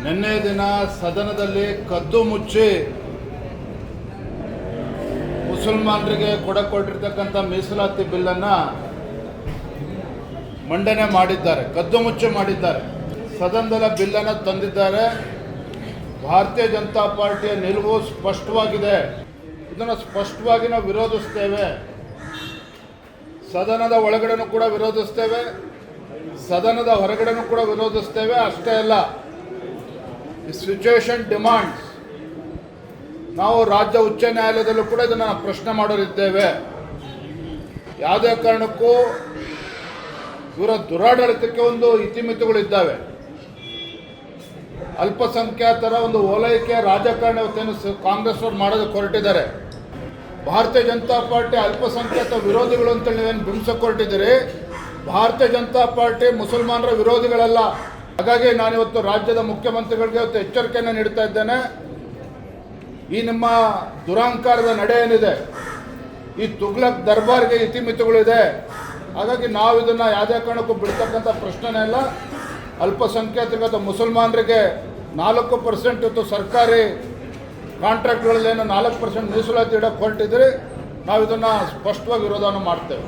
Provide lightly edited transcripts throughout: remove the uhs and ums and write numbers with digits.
ನಿನ್ನೆ ದಿನ ಸದನದಲ್ಲಿ ಕದ್ದು ಮುಚ್ಚಿ ಮುಸಲ್ಮಾನರಿಗೆ ಕೊಟ್ಟಿರ್ತಕ್ಕಂಥ ಮೀಸಲಾತಿ ಬಿಲ್ಲನ್ನು ಮಂಡನೆ ಮಾಡಿದ್ದಾರೆ, ಕದ್ದು ಮುಚ್ಚಿ ಮಾಡಿದ್ದಾರೆ. ಸದನದಲ್ಲಿ ಬಿಲ್ಲನ್ನು ತಂದಿದ್ದಾರೆ. ಭಾರತೀಯ ಜನತಾ ಪಾರ್ಟಿಯ ನಿಲುವು ಸ್ಪಷ್ಟವಾಗಿದೆ. ಇದನ್ನು ಸ್ಪಷ್ಟವಾಗಿ ನಾವು ವಿರೋಧಿಸ್ತೇವೆ. ಸದನದ ಒಳಗಡೆನೂ ಕೂಡ ವಿರೋಧಿಸ್ತೇವೆ, ಸದನದ ಹೊರಗಡೆನೂ ಕೂಡ ವಿರೋಧಿಸ್ತೇವೆ. ಅಷ್ಟೇ ಅಲ್ಲ, ಈ ಸಿಚುವೇಶನ್ ಡಿಮಾಂಡ್ಸ್ ನಾವು ರಾಜ್ಯ ಉಚ್ಚ ನ್ಯಾಯಾಲಯದಲ್ಲೂ ಕೂಡ ಇದನ್ನು ಪ್ರಶ್ನೆ ಮಾಡೋರಿದ್ದೇವೆ. ಯಾವುದೇ ಕಾರಣಕ್ಕೂ ಇವರ ದುರಾಡಳಿತಕ್ಕೆ ಒಂದು ಇತಿಮಿತಿಗಳಿದ್ದಾವೆ. ಅಲ್ಪಸಂಖ್ಯಾತರ ಒಂದು ಓಲೈಕೆ ರಾಜಕಾರಣ ಇವತ್ತೇನು ಕಾಂಗ್ರೆಸ್ ಅವರು ಮಾಡೋದಕ್ಕೆ ಹೊರಟಿದ್ದಾರೆ. ಭಾರತೀಯ ಜನತಾ ಪಾರ್ಟಿ ಅಲ್ಪಸಂಖ್ಯಾತ ವಿರೋಧಿಗಳು ಅಂತೇಳಿ ನೀವೇನು ಬಿಂಬಿಸಕ್ಕೆ ಹೊರಟಿದ್ದೀರಿ. ಭಾರತೀಯ ಜನತಾ ಪಾರ್ಟಿ ಮುಸಲ್ಮಾನರ ವಿರೋಧಿಗಳಲ್ಲ. ಹಾಗಾಗಿ ನಾನಿವತ್ತು ರಾಜ್ಯದ ಮುಖ್ಯಮಂತ್ರಿಗಳಿಗೆ ಇವತ್ತು ಎಚ್ಚರಿಕೆಯನ್ನು ನೀಡ್ತಾ ಇದ್ದೇನೆ. ಈ ನಿಮ್ಮ ದುರಹಂಕಾರದ ನಡೆ ಏನಿದೆ, ಈ ತುಗ್ಲಕ್ ದರ್ಬಾರ್ಗೆ ಇತಿಮಿತಿಗಳಿದೆ. ಹಾಗಾಗಿ ನಾವು ಇದನ್ನು ಯಾವುದೇ ಕಾರಣಕ್ಕೂ ಬಿಡ್ತಕ್ಕಂಥ ಪ್ರಶ್ನೆನೇ ಇಲ್ಲ. ಅಲ್ಪಸಂಖ್ಯಾತರಿಗೆ ಅಥವಾ ಮುಸಲ್ಮಾನರಿಗೆ 4% ಇವತ್ತು ಸರ್ಕಾರಿ ಕಾಂಟ್ರಾಕ್ಟ್ಗಳಲ್ಲೇನು 4% ಮೀಸಲಾತಿ ಇಡಕ್ಕೆ ಹೊರಟಿದ್ರೆ ನಾವು ಇದನ್ನು ಸ್ಪಷ್ಟವಾಗಿ ವಿರೋಧವನ್ನು ಮಾಡ್ತೇವೆ.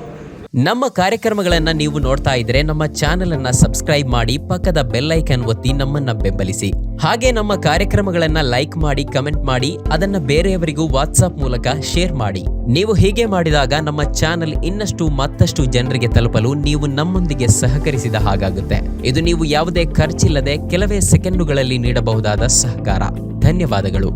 ನಮ್ಮ ಕಾರ್ಯಕ್ರಮಗಳನ್ನು ನೀವು ನೋಡ್ತಾ ಇದ್ರೆ ನಮ್ಮ ಚಾನೆಲ್ ಅನ್ನ ಸಬ್ಸ್ಕ್ರೈಬ್ ಮಾಡಿ, ಪಕ್ಕದ ಬೆಲ್ ಐಕನ್ ಒತ್ತಿ ನಮ್ಮನ್ನ ಬೆಂಬಲಿಸಿ. ಹಾಗೆ ನಮ್ಮ ಕಾರ್ಯಕ್ರಮಗಳನ್ನ ಲೈಕ್ ಮಾಡಿ, ಕಮೆಂಟ್ ಮಾಡಿ, ಅದನ್ನ ಬೇರೆಯವರಿಗೂ ವಾಟ್ಸ್ಆಪ್ ಮೂಲಕ ಶೇರ್ ಮಾಡಿ. ನೀವು ಹೀಗೆ ಮಾಡಿದಾಗ ನಮ್ಮ ಚಾನೆಲ್ ಇನ್ನಷ್ಟು ಮತ್ತಷ್ಟು ಜನರಿಗೆ ತಲುಪಲು ನೀವು ನಮ್ಮೊಂದಿಗೆ ಸಹಕರಿಸಿದ ಹಾಗಾಗುತ್ತೆ. ಇದು ನೀವು ಯಾವುದೇ ಖರ್ಚಿಲ್ಲದೆ ಕೆಲವೇ ಸೆಕೆಂಡುಗಳಲ್ಲಿ ನೀಡಬಹುದಾದ ಸಹಕಾರ. ಧನ್ಯವಾದಗಳು.